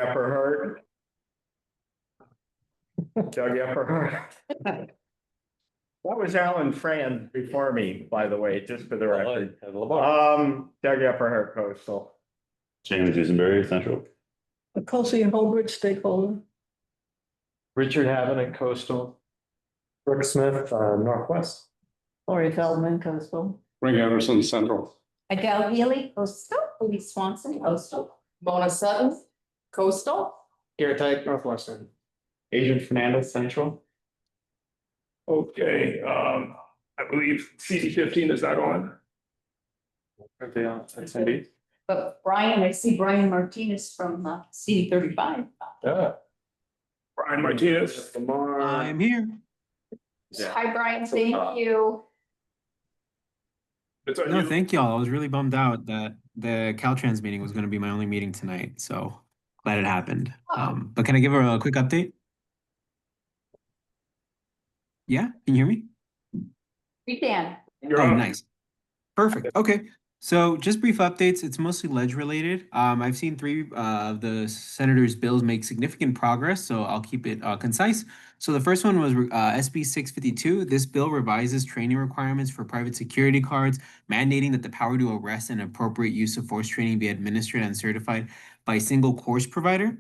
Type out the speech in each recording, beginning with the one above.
Epperhart. Doug Epperhart. That was Alan Fran before me, by the way, just for the record. Doug Epperhart, Coastal. James Dusenberry, Central. Kelsey and Holbridge, stakeholder. Richard Havenant, Coastal. Brooke Smith, Northwest. Lori Feldman, coastal. Frank Anderson, Central. Adele Healy, coastal. Lee Swanson, coastal. Mona Sutton, coastal. Garrett Tyke, Northwestern. Agent Fernandez, Central. Okay, I believe CD 15 is not on. Are they on attendee? But Brian, I see Brian Martinez from CD 35. Yeah. Brian Martinez. Lamar. I'm here. Yeah. Hi, Brian, thank you. It's on No, you. thank y'all. I was really bummed out that the Caltrans meeting was going to be my only meeting tonight. So glad it happened. But can I give a quick update? Yeah, can you hear me? We can. You're Oh, on. nice. Perfect. Okay. So just brief updates. It's mostly ledge related. I've seen three of the senators' bills make significant progress, so I'll keep it concise. So the first one was SB 652. This bill revises training requirements for private security cards, mandating that the power to arrest and appropriate use of force training be administered and certified by a single course provider.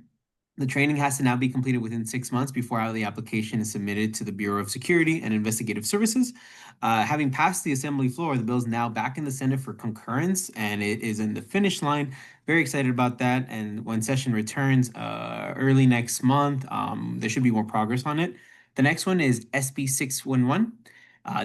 The training has to now be completed within 6 months before the application is submitted to the Bureau of Security and Investigative Services. Having passed the assembly floor, the bill is now back in the Senate for concurrence, and it is in the finish line. Very excited about that. And when session returns early next month, there should be more progress on it. The next one is SB 611.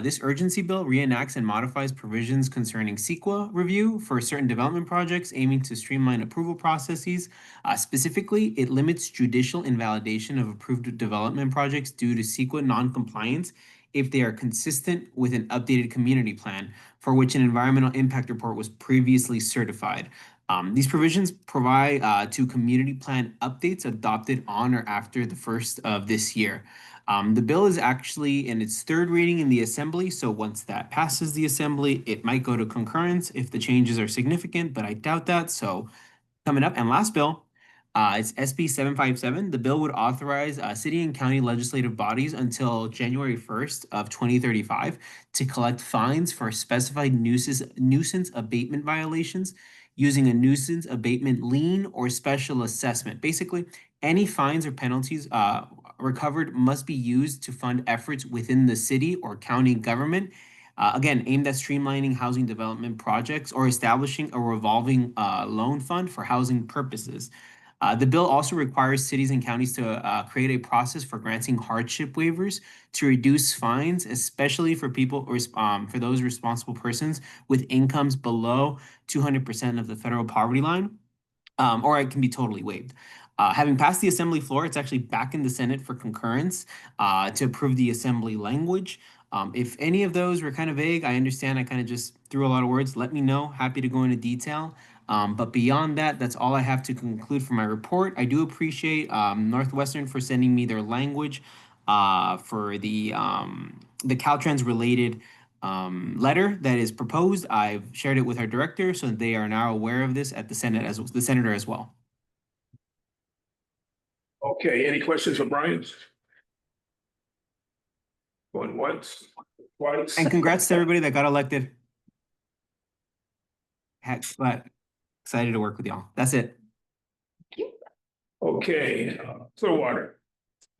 This urgency bill reenacts and modifies provisions concerning CEQA review for certain development projects, aiming to streamline approval processes. Specifically, it limits judicial invalidation of approved development projects due to CEQA non-compliance if they are consistent with an updated community plan for which an environmental impact report was previously certified. These provisions provide to community plan updates adopted on or after the first of this year. The bill is actually in its third reading in the Assembly, so once that passes the Assembly, it might go to concurrence if the changes are significant, but I doubt that. So coming up, and last bill, it's SB 757. The bill would authorize city and county legislative bodies until January 1st of 2035 to collect fines for specified nuisance abatement violations using a nuisance abatement lien or special assessment. Basically, any fines or penalties recovered must be used to fund efforts within the city or county government, again, aimed at streamlining housing development projects or establishing a revolving loan fund for housing purposes. The bill also requires cities and counties to create a process for granting hardship waivers to reduce fines, especially for people or for those responsible persons with incomes below 200% of the federal poverty line, or it can be totally waived. Having passed the Assembly floor, it's actually back in the Senate for concurrence to approve the Assembly language. If any of those were kind of vague, I understand I kind of just threw a lot of words. Let me know. Happy to go into detail. But beyond that, that's all I have to conclude for my report. I do appreciate Northwestern for sending me their language for the Caltrans related letter that is proposed. I've shared it with our director, so they are now aware of this at the Senate as the senator as well. Okay, any questions for Brian? Going once, twice. And congrats to everybody that got elected. But excited to work with y'all. That's it. Okay, Clearwater.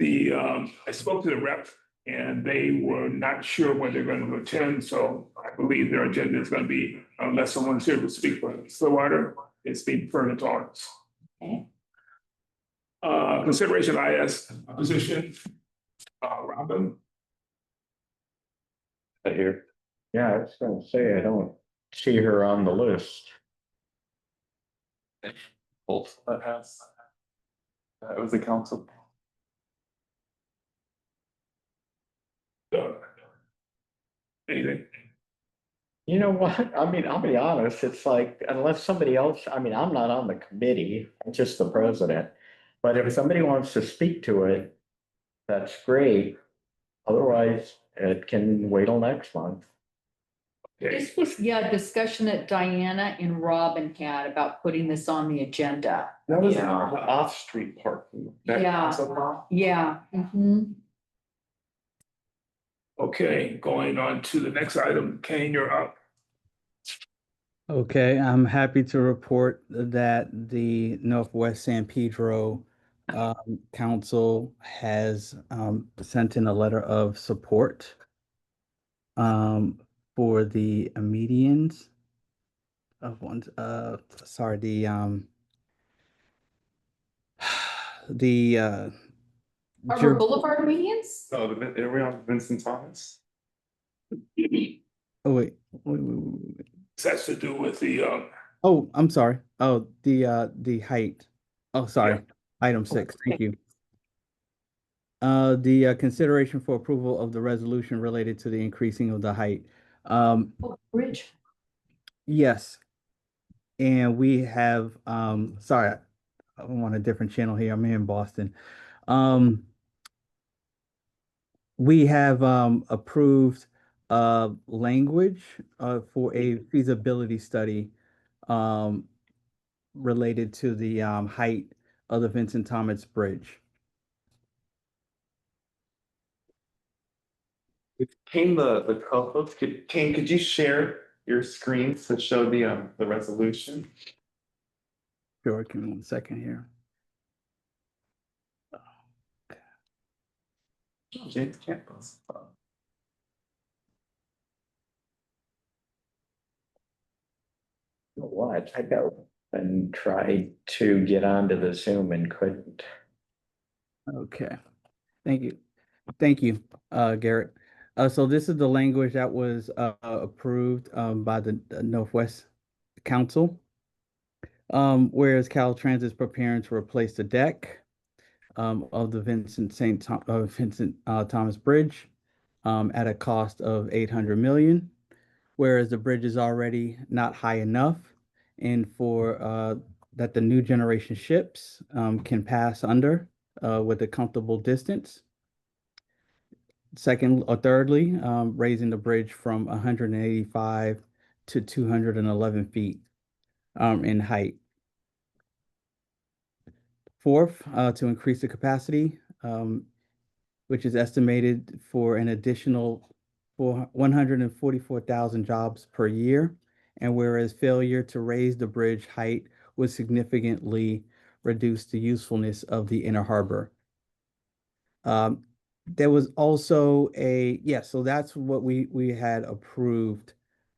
I spoke to the rep and they were not sure when they're going to attend, so I believe their agenda is going to be, unless someone's here to speak for Clearwater, it's being further to ours. Okay. Consideration IS position, Robin. Here. Yeah, I was gonna say, I don't see her on the list. Both that has. That was the council. Anything? You know what? I mean, I'll be honest, it's like, unless somebody else, I mean, I'm not on the committee, I'm just the president. But if somebody wants to speak to it, that's great. Otherwise, it can wait till next month. Okay, This was, yeah, a discussion that Diana and Robin had about putting this on the agenda. That was Yeah. off-street parking. That- Yeah. so- Yeah. Mhm. okay, going on to the next item. Kane, you're up. Okay, I'm happy to report that the Northwest San Pedro Council has sent in a letter of support for the medians of ones sorry, the Harbor Jer- Boulevard medians? Oh, are we on Vincent Thomas? oh wait. This has to do with the, Oh, I'm sorry. Oh, the height. Oh, sorry. Item 6. Thank you. The consideration for approval of the resolution related to the increasing of the height. Oh, Bridge. Yes. And we have sorry, I'm on a different channel here. I'm here in Boston. We have approved language for a feasibility study related to the height of the Vincent Thomas Bridge. Kane, the co-host, Kane, could you share your screen to show the resolution? Sure, give me 1 second here. James Campbell's. You know what? I got and tried to get onto the Zoom and couldn't. Okay. Thank you. Thank you, Garrett. So this is the language that was approved by the Northwest Council. Whereas Caltrans is preparing to replace the deck of the Vincent Thomas Bridge at a cost of 800 million, whereas the bridge is already not high enough, and for that the new generation ships can pass under with a comfortable distance. Second or thirdly, raising the bridge from 185 to 211 feet in height. Fourth, to increase the capacity, which is estimated for an additional 144,000 jobs per year. And whereas failure to raise the bridge height would significantly reduce the usefulness of the inner harbor. There was also so that's what we had approved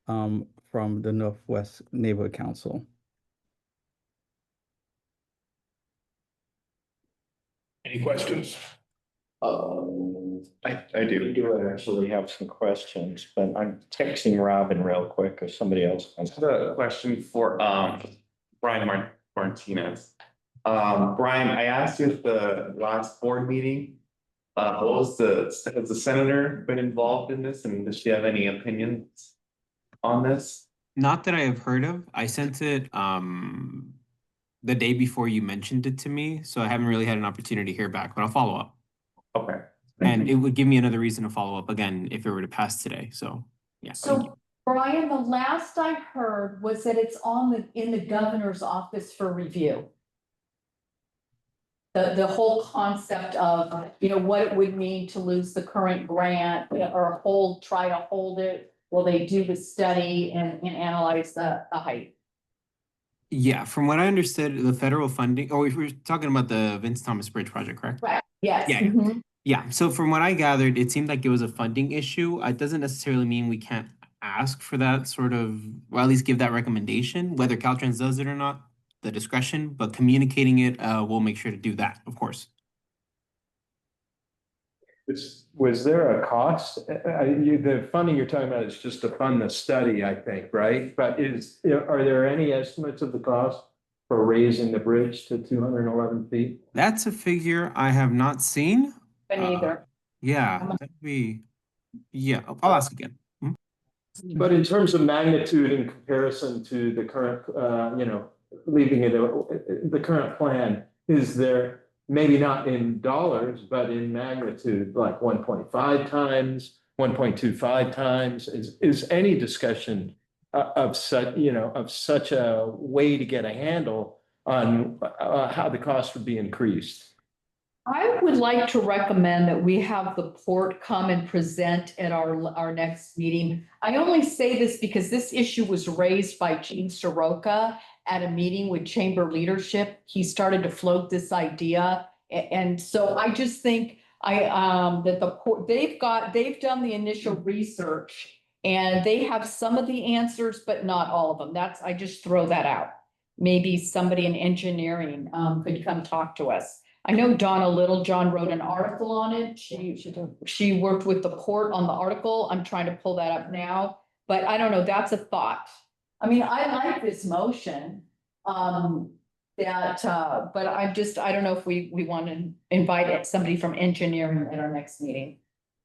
from the Northwest Neighborhood Council. any questions? I do. We do actually have some questions, but I'm texting Robin real quick if somebody else I wants. have a question for Brian Martinez. Brian, I asked you at the last board meeting, has the senator been involved in this, and does she have any opinions on this? Not that I have heard of. I sent it the day before you mentioned it to me, so I haven't really had an opportunity to hear back, but I'll follow up. Okay. And it would give me another reason to follow up again if it were to pass today. So yeah. thank you. So Brian, the last I heard was that it's in the governor's office for review. The whole concept of, what it would mean to lose the current grant or try to hold it. Will they do the study and analyze the height? Yeah, from what I understood, the federal funding, we were talking about the Vince Thomas Bridge project, correct? Right, yes. Yeah. Mhm. Yeah, so from what I gathered, it seemed like it was a funding issue. It doesn't necessarily mean we can't ask for that sort of, or at least give that recommendation, whether Caltrans does it or not, the discretion, but communicating it, we'll make sure to do that, of course. Was there a cost? The funding you're talking about is just to fund the study, I think, right? But are there any estimates of the cost for raising the bridge to 211 feet? That's a figure I have not seen. But neither. Yeah, that'd be, yeah, I'll ask again. But in terms of magnitude in comparison to the current, leaving it, the current plan, is there, maybe not in dollars, but in magnitude, like 1.5 times 1.25 times? Is any discussion of such, of such a way to get a handle on how the cost would be increased? I would like to recommend that we have the port come and present at our next meeting. I only say this because this issue was raised by Gene Soroka at a meeting with chamber leadership. He started to float this idea. And so I just think that the port, they've done the initial research and they have some of the answers, but not all of them. I just throw that out. Maybe somebody in engineering could come talk to us. I know Donna Littlejohn wrote an article on it. She worked with the port on the article. I'm trying to pull that up now, but I don't know, that's a thought. I mean, I like this motion. But I don't know if we want to invite somebody from engineering at our next meeting.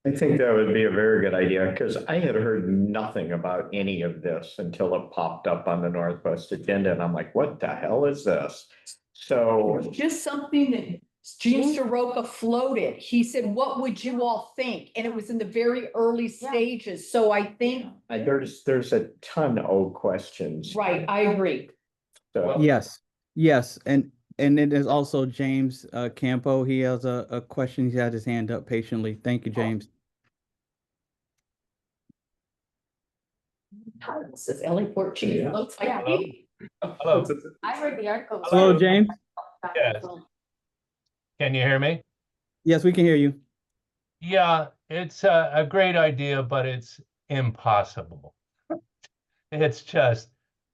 I think that would be a very good idea, because I had heard nothing about any of this until it popped up on the Northwest agenda, and I'm like, what the hell is this? So. Just something that Gene Soroka floated. He said, what would you all think? And it was in the very early stages. So I think. There's a ton of questions. Right, I agree. So. Yes, and it is also James Campo. He has a question. He's had his hand up patiently. Thank you, James. This is Ellie Port Chief. Looks like me. Hello. I read the article. Hello, James. Yes. Can you hear me? Yes, we can hear you. Yeah, it's a great idea, but it's impossible. It's just,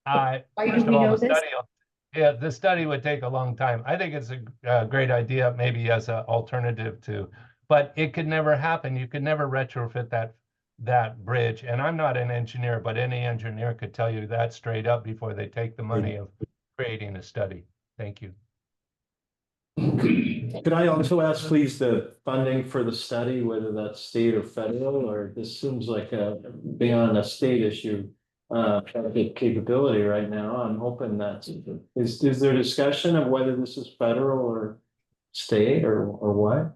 Why do first we of all, know the this? study, the study would take a long time. I think it's a great idea, maybe as an alternative to, but it could never happen. You could never retrofit that bridge. And I'm not an engineer, but any engineer could tell you that straight up before they take the money of creating a study. Thank you. Could I also ask, please, the funding for the study, whether that's state or federal, or this seems like beyond a state issue? Capability right now. I'm hoping is there discussion of whether this is federal or state or what?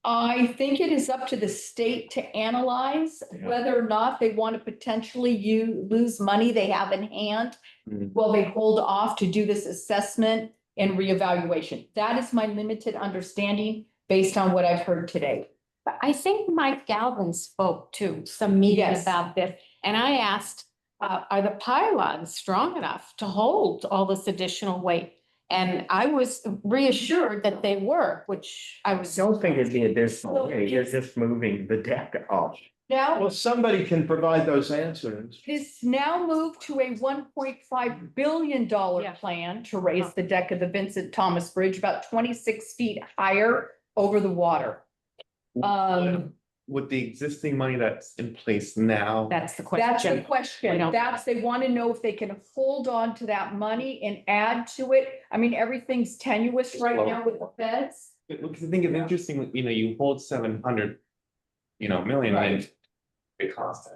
I think it is up to the state to analyze whether or not they want to potentially lose money they have in hand. While they hold off to do this assessment and reevaluation. That is my limited understanding based on what I've heard today. But I think Mike Galvin spoke to some meeting Yes. about this, and I asked, are the pylons strong enough to hold all this additional weight? And I was reassured that they were, which I was. Don't think it'd be additional weight. You're just moving the deck up. Now, Well, somebody can provide those answers. this now moved to a $1.5 billion Yeah. plan to raise the deck of the Vincent Thomas Bridge about 26 feet higher over the water. With the existing money that's in place now, That's the That's the question. question. They want to know if they can hold on to that money and add to it. I mean, everything's tenuous right now with the feds. because I think it's interesting, you hold 700, million, Right. it costs.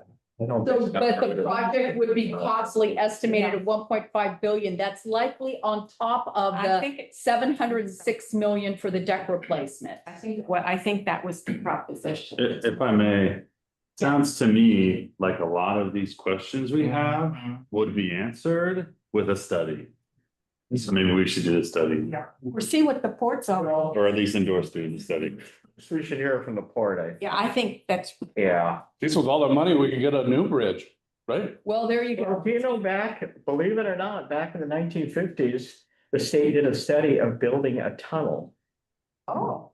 I don't So, think but the project would be costly, estimated at 1.5 billion. That's likely on top of I the think it- 706 million for the deck replacement. I think that was the proposition. If I may, sounds to me like a lot of these questions we have would be answered with a study. So maybe we should do the study, Or see what the ports are. or at least endorse doing the study. we should hear from the port, Yeah, I think that's. Yeah. This was all our money, we could get a new bridge, right? Well, there you Well, go. believe it or not, back in the 1950s, the state did a study of building a tunnel. Oh,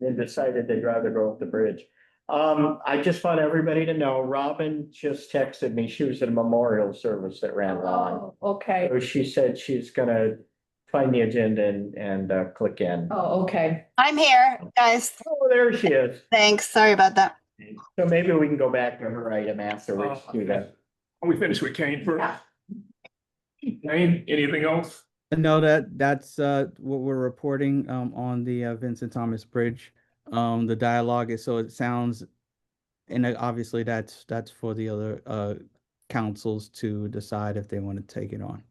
They decided they'd rather go up the bridge. I just want everybody to know, Robin just texted me. She was at a memorial service that ran long. okay. So she said she's gonna find the agenda and click in. Oh, okay. I'm here, guys. Oh, there she is. Thanks. Sorry about that. So maybe we can go back to her item after we do that. We finish with Kane first. Kane, anything else? No, that's what we're reporting on the Vincent Thomas Bridge. The dialogue is, so it sounds, and obviously that's for the other councils to decide if they want to take it on.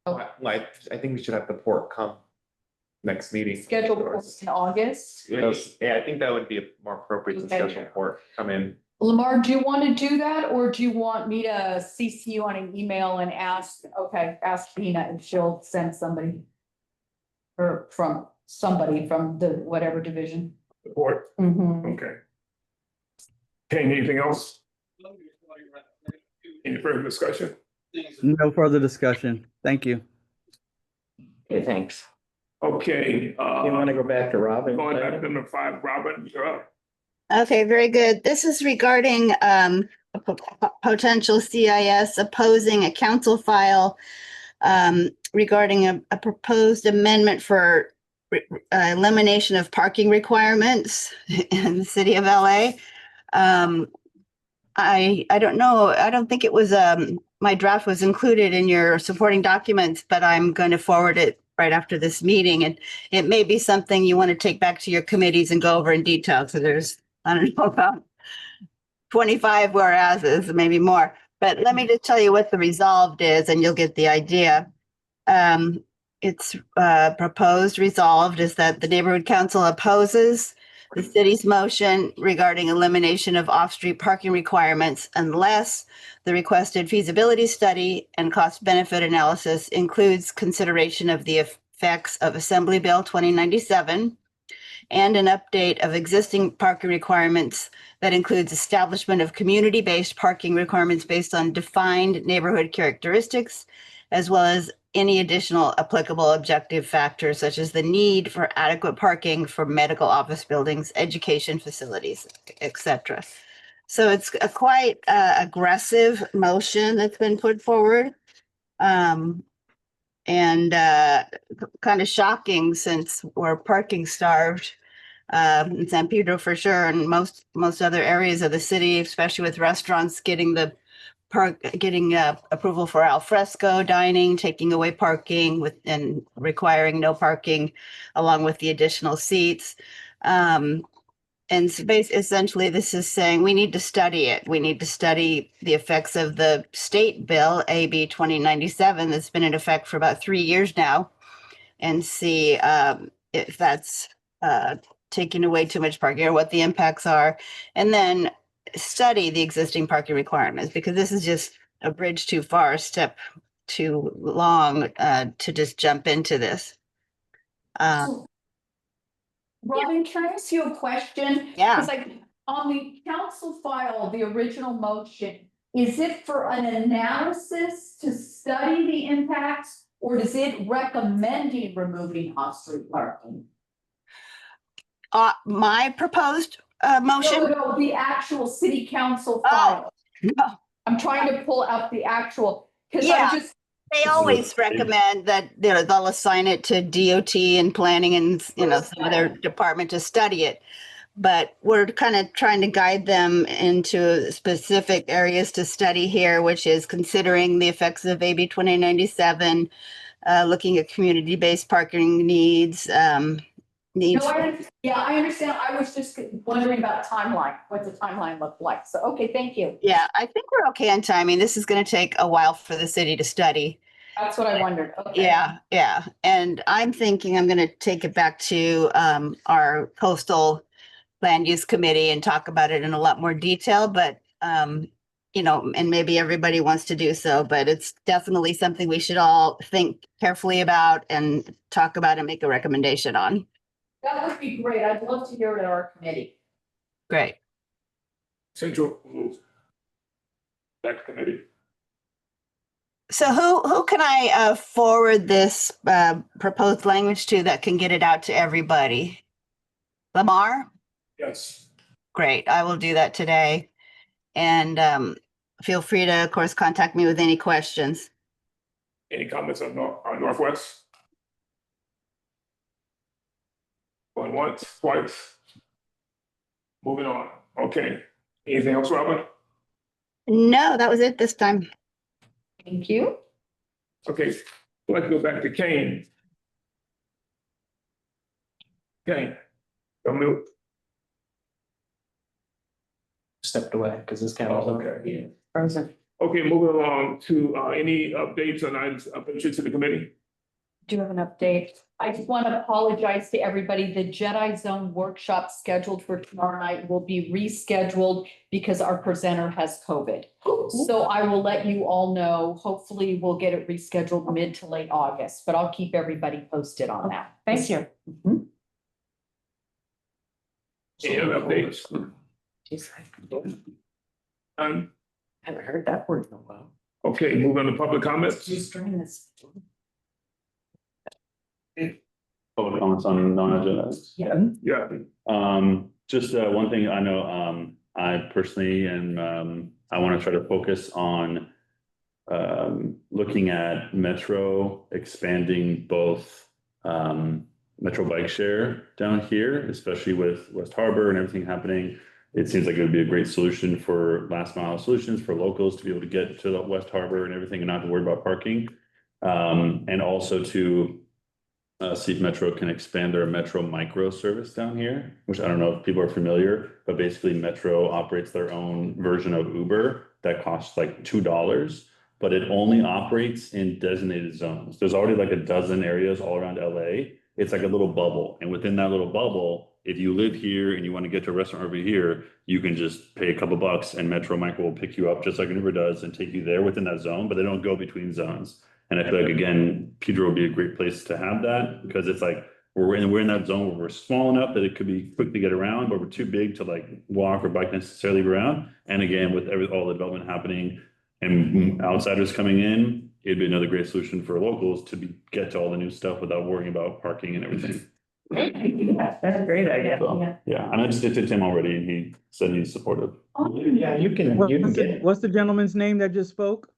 I think we should have the port come next meeting. Scheduled in August. Yes, yeah, I think that would be a more appropriate to Okay. schedule port come in. Lamar, do you want to do that, or do you want me to CC you on an email and ask Bina if she'll send somebody? Or from somebody from the whatever division. Support, Mhm. okay. Okay, anything else? Any further discussion? No further discussion. Thank you. Okay, thanks. Okay, You want to go back to Robin? going back to number 5, Robin, you're up. Okay, very good. This is regarding a potential CIS opposing a council file regarding a proposed amendment for elimination of parking requirements in the city of LA. I don't know. I don't think it was my draft was included in your supporting documents, but I'm going to forward it right after this meeting, and it may be something you want to take back to your committees and go over in detail. So there's, I don't know, about 25 whereases, maybe more. But let me just tell you what the resolved is, and you'll get the idea. It's proposed resolved is that the neighborhood council opposes the city's motion regarding elimination of off-street parking requirements unless the requested feasibility study and cost benefit analysis includes consideration of the effects of Assembly Bill 2097 and an update of existing parking requirements that includes establishment of community-based parking requirements based on defined neighborhood characteristics, as well as any additional applicable objective factors such as the need for adequate parking for medical office buildings, education facilities, etc. So it's a quite aggressive motion that's been put forward. And kind of shocking since we're parking starved in San Pedro for sure, and most other areas of the city, especially with restaurants getting approval for al fresco dining, taking away parking and requiring no parking along with the additional seats. And essentially this is saying we need to study it. We need to study the effects of the state bill, AB 2097, that's been in effect for about 3 years now, and see if that's taking away too much parking or what the impacts are. And then study the existing parking requirements, because this is just a bridge too far, a step too long to just jump into this. Robin, can I ask you a question? Yeah. Because like on the council file, the original motion, is it for an analysis to study the impacts? Or does it recommending removing off-street parking? My proposed motion? No, the actual city council Oh, file. no. I'm trying to pull out the actual, because Yeah. I'm just. They always recommend that, you know, they'll assign it to DOT and planning and, you know, some other department to study it. But we're kind of trying to guide them into specific areas to study here, which is considering the effects of AB 2097, looking at community-based parking needs. No, I understand. I was just wondering about timeline, what the timeline looked like. So, okay, thank you. Yeah, I think we're okay on timing. This is going to take a while for the city to study. That's what I wondered. Okay. Yeah. And I'm thinking I'm going to take it back to our coastal land use committee and talk about it in a lot more detail, but you know, and maybe everybody wants to do so, but it's definitely something we should all think carefully about and talk about and make a recommendation on. That would be great. I'd love to hear it at our committee. Great. Central that committee. So who can I forward this proposed language to that can get it out to everybody? Lamar? Yes. Great, I will do that today. And feel free to, of course, contact me with any questions. Any comments on Northwest? Going once, twice. Moving on. Okay. Anything else, Robin? No, that was it this time. Thank you. Okay, let's go back to Kane. Kane, don't move. Stepped away because this camera's on. Okay. Frozen. Okay, moving along to any updates on items of interest to the committee? do have an update. I just want to apologize to everybody. The Jedi Zone workshop scheduled for tomorrow night will be rescheduled because our presenter has COVID. So I will let you all know. Hopefully we'll get it rescheduled mid to late August, but I'll keep everybody posted on that. Thank you. Any other updates? Haven't heard that word in a while. Okay, move on to public comments. Just during this. Public comments on non-agenda. Yeah, Just one thing I know, I personally and I want to try to focus on looking at Metro expanding both Metro bike share down here, especially with West Harbor and everything happening. It seems like it would be a great solution for last mile solutions for locals to be able to get to the West Harbor and everything and not have to worry about parking. And also to see if Metro can expand their Metro micro service down here, which I don't know if people are familiar, but basically Metro operates their own version of Uber that costs like $2, but it only operates in designated zones. There's already like a dozen areas all around LA. It's like a little bubble. And within that little bubble, if you live here and you want to get to a restaurant over here, you can just pay a couple bucks and Metro Micro will pick you up just like an Uber does and take you there within that zone, but they don't go between zones. And I feel like, again, Pedro would be a great place to have that because it's like, we're in that zone where we're small enough that it could be quick to get around, but we're too big to like walk or bike necessarily around. And again, with all the development happening and outsiders coming in, it'd be another great solution for locals to get to all the new stuff without worrying about parking and everything. That's a great idea. So, yeah, and I just did to Tim already and he said he's supportive. Yeah, you can get it. What's the gentleman's name that just spoke?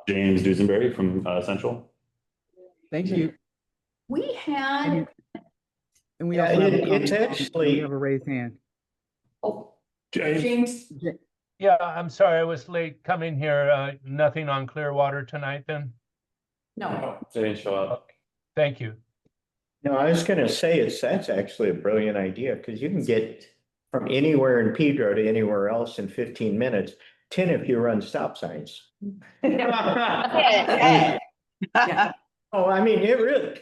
James Dusenberry from Central. Thank you. We had, And we Yeah, also have it's we actually, have a raised hand. oh, James, James, Yeah, I'm sorry, I was late coming here. Nothing on Clearwater tonight then? no, They didn't show up. Thank you. no, I was gonna say that's actually a brilliant idea because you can get from anywhere in Pedro to anywhere else in 15 minutes, 10 if you run stop signs. Oh, I mean,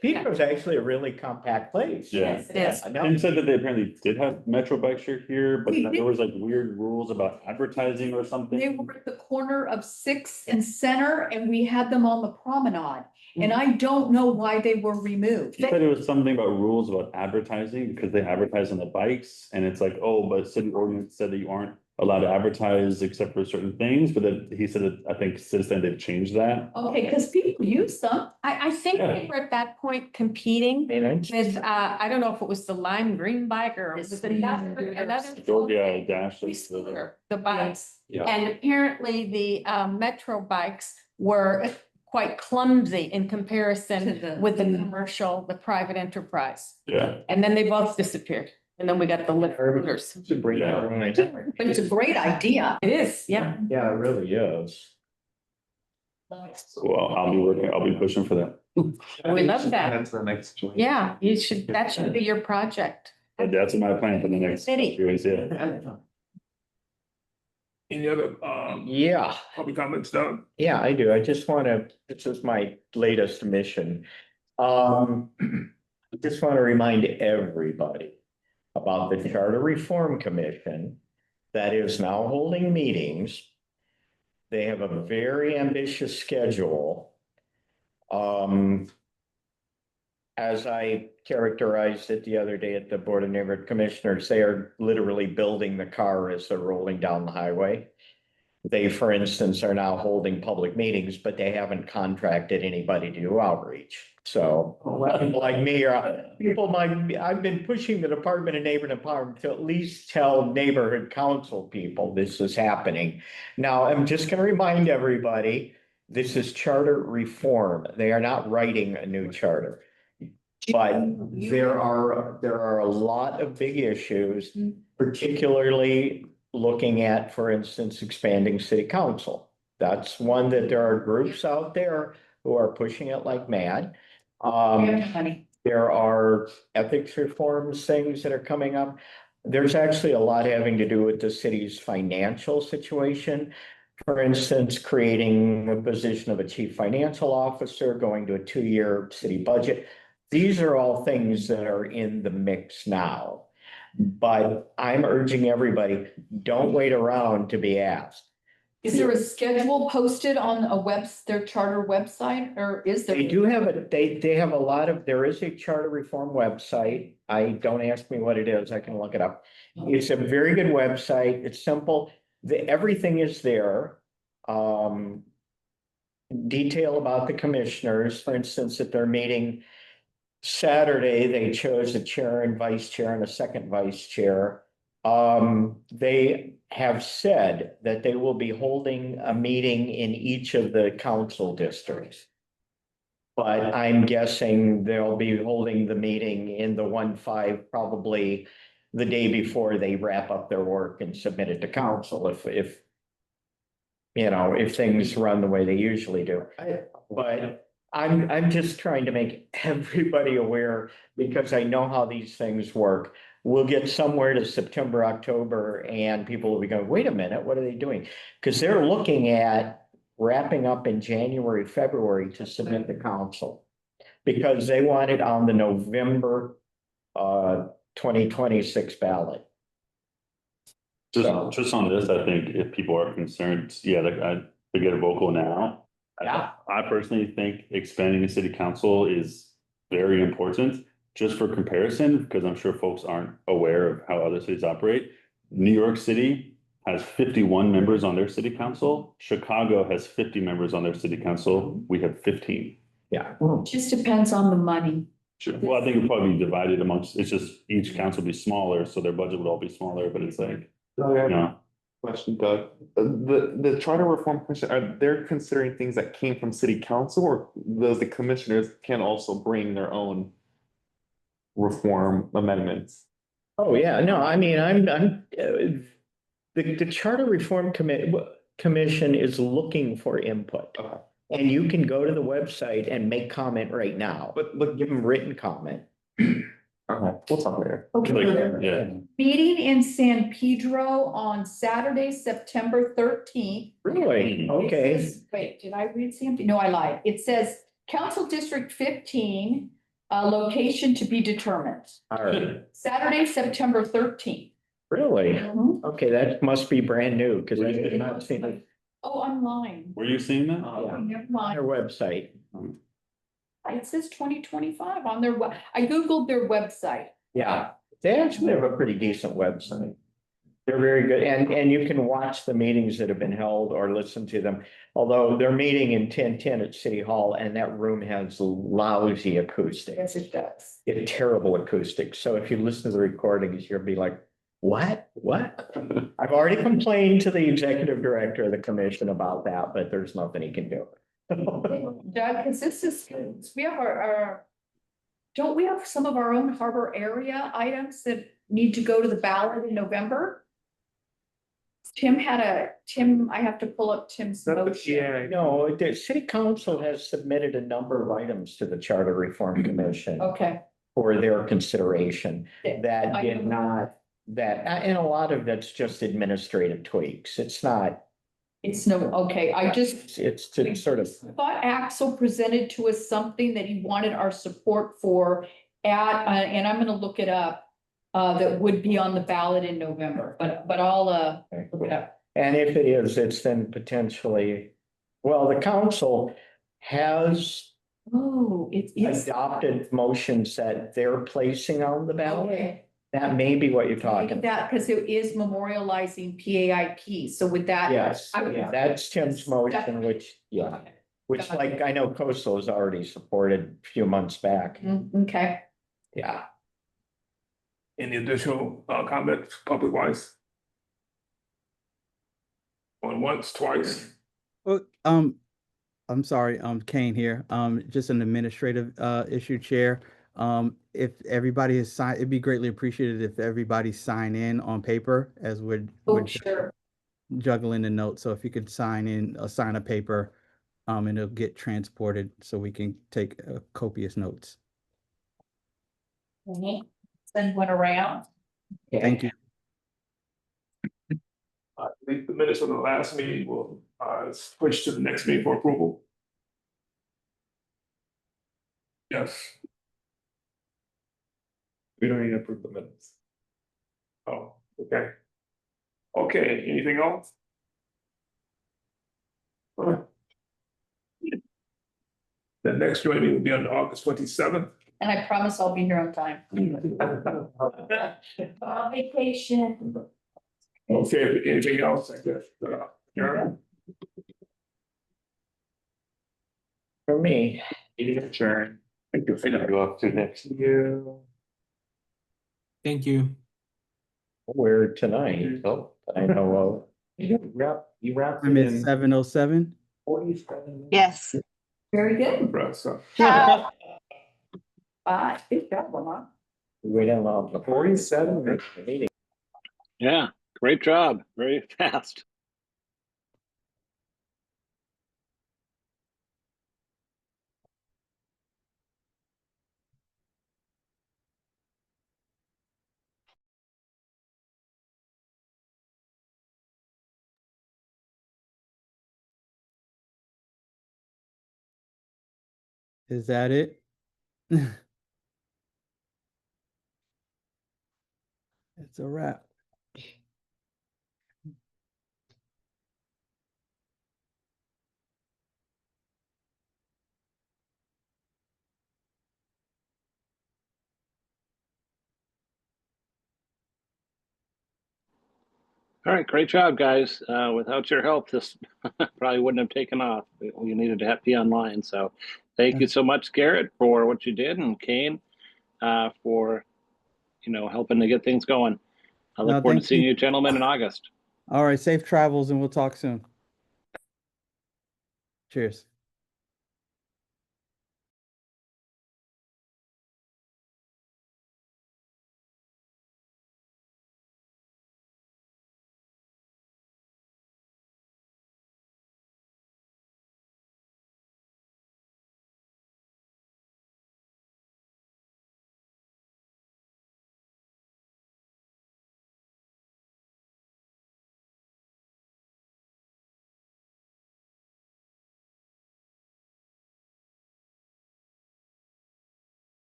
Pedro's actually a really compact place. Yeah. Yes, it is. I know. Tim said that they apparently did have Metro bike share here, but We that there was like weird rules about advertising or they something. were at the corner of 6th and Center and we had them on the promenade. And I don't know why they were removed. He said it was something about rules about advertising because they advertise on the bikes and it's like, oh, but city ordinance said that you aren't allowed to advertise except for certain things, but then he said that I think since then they've changed that. Okay, because people use them. I think we were at that point competing with, I don't know if it was the lime green bike or was it another. Yeah, Dash. The bikes. Yeah. And apparently the Metro bikes were quite clumsy in comparison with the commercial, the private enterprise. Yeah. And then they both disappeared. And then we got the lifters. It's a great idea. But it's a great idea. It is, yeah. Yeah, it really is. Well, I'll be pushing for that. We love that. That's the next one. Yeah, you should, that should be your project. But that's my plan for the next City. few years, yeah. any other Yeah, public comments, Doug? yeah, I do. I just wanna, this is my latest mission. I just want to remind everybody about the Charter Reform Commission that is now holding meetings. They have a very ambitious schedule. As I characterized it the other day at the Board of Neighborhood Commissioners, they are literally building the car as they're rolling down the highway. They, for instance, are now holding public meetings, but they haven't contracted anybody to do outreach. So people like me are, I've been pushing the Department of Neighborhood Empowerment to at least tell neighborhood council people this is happening. Now, I'm just going to remind everybody, this is charter reform. They are not writing a new charter. But there are a lot of big issues, particularly looking at, for instance, expanding city council. That's one that there are groups out there who are pushing it like mad. There are ethics reforms, things that are coming up. There's actually a lot having to do with the city's financial situation. For instance, creating the position of a chief financial officer, going to a 2-year city budget. These are all things that are in the mix now. But I'm urging everybody, don't wait around to be asked. Is there a schedule posted on their charter website, or is there? They do have they have a lot of, there is a charter reform website. Don't ask me what it is, I can look it up. It's a very good website. It's simple. Everything is there. Detail about the commissioners, for instance, at their meeting Saturday, they chose a chair and vice chair and a second vice chair. They have said that they will be holding a meeting in each of the council districts. But I'm guessing they'll be holding the meeting in the 1-5 probably the day before they wrap up their work and submit it to council if things run the way they usually do. But I'm just trying to make everybody aware because I know how these things work. We'll get somewhere to September, October, and people will be going, wait a minute, what are they doing? Because they're looking at wrapping up in January, February to submit to council. Because they want it on the November 2026 ballot. Just on this, I think if people are concerned, yeah, like to get a vocal now. Yeah. I personally think expanding the city council is very important, just for comparison, because I'm sure folks aren't aware of how other cities operate. New York City has 51 members on their city council. Chicago has 50 members on their city council. We have 15. Yeah. Just depends on the money. Sure. Well, I think it'll probably be divided amongst, it's just each council will be smaller, so their budget would all be smaller, but it's like, Question, Doug. The Charter Reform Commission, are they considering things that came from city council, or does the commissioners can also bring their own reform amendments? Oh, yeah, no, I mean, the Charter Reform Commission is looking for input. Okay. And you can go to the website and make comment right now, but give them written comment. Okay, we'll talk later. like, yeah. Meeting in San Pedro on Saturday, September 13th. Really? Okay. Wait, did I read San? No, I lied. It says Council District 15, location to be determined. All right. Saturday, September 13th. Really? Mhm. Okay, that must be brand new because I did not see it Oh, online. Were you seeing that? Oh, never on mind. their website. It says 2025 on their I Googled their website. Yeah, they actually have a pretty decent website. They're very good, and you can watch the meetings that have been held or listen to them. Although they're meeting in 1010 at City Hall, and that room has lousy acoustics. Yes, it does. It's terrible acoustics. So if you listen to the recordings, you'll be like, what? I've already complained to the executive director of the commission about that, but there's nothing he can do. Doug, because this is, we have don't we have some of our own harbor area items that need to go to the ballot in November? Tim, I have to pull up Tim's motion. Yeah, No, the city council has submitted a number of items to the Charter Reform Commission Okay, for their consideration. That I did know. not, and a lot of that's just administrative tweaks. It's not, it's no, okay, it's to sort of, thought Axel presented to us something that he wanted our support for and I'm gonna look it up. That would be on the ballot in November, but I'll look it up. and if it is, it's then potentially, well, the council has Oh, it's. adopted motions that they're placing on the ballot. Okay. That may be what you're talking about. That, because it is memorializing PAIP, so with that. Yes, I would- yeah, that's Tim's motion, which, yeah, which like I know Coastal has already supported a few months back. Okay. Yeah. Any additional comments, public wise? Going once, twice? Well, I'm sorry, Kane here. Just an administrative issue, Chair. If everybody is signed, it'd be greatly appreciated if everybody sign in on paper as we're Sure. juggling the notes. So if you could sign a paper, and it'll get transported so we can take copious notes. Send one around. Thank you. I think the minutes from the last meeting will it's pushed to the next meeting for approval. Yes. We don't need to approve the minutes. Oh, okay. Okay, anything else? All right. The next joint meeting will be on August 27th. And I promise I'll be here on time. Vacation. Okay, anything else, I guess, Karen? For me, Meeting adjourned. Thank you. Go up to next year. Thank you. where tonight, oh, I know, You wrap I'm it at in 7:07. 47. Yes. Very good. Ciao. I think that one, huh? we don't know. 47. Meeting. Yeah, great job. Very fast. Is that it? It's a wrap. All right, great job, guys. Without your help, this probably wouldn't have taken off. You needed to be online. So thank you so much, Garrett, for what you did, and Kane for helping to get things going. I look No, forward to thank seeing you. you gentlemen in August. All right, safe travels and we'll talk soon. Cheers.